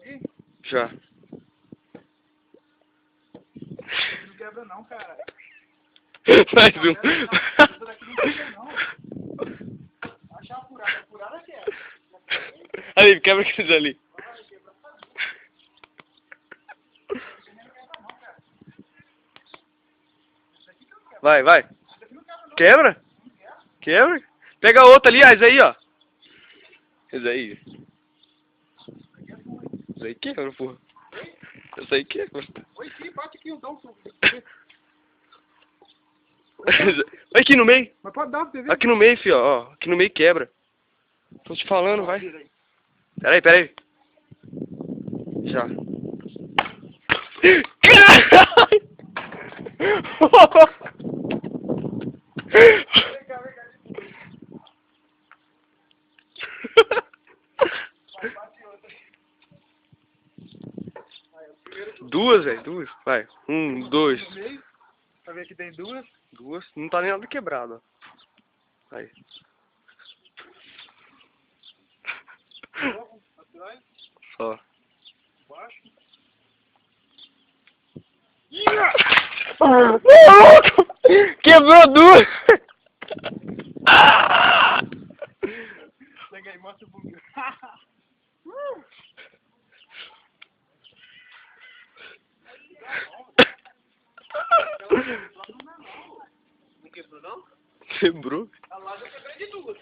aqui? Já. Não quebra não, cara. Mais um. Essa daqui não quebra não. Achar a furada quebra. Ali, quebra aqueles ali. Vai, vai. Quebra? Quebra? Pega a outra ali, esse aí, ó. Esse aí. Esse aí quebra, porra. Esse aí quebra. Oi, sim, bate aqui, dá um suco. Aqui no meio. Mas pode dar pra você ver. Aqui no meio, filho, ó. Aqui no meio quebra. Tô te falando, vai. Peraí, peraí. Já. Vem cá, vem cá. Vai, bate outra. Aí, o primeiro... Duas, velho, duas. Vai. Um, dois. No meio, pra ver que tem duas. Duas. Não tá nem nada quebrado, ó. Aí. Atrás, Só. baixo. Quebrou duas! Pega aí, mostra o bumbum. Não quebrou não? Quebrou? A lá eu quebrei de duas.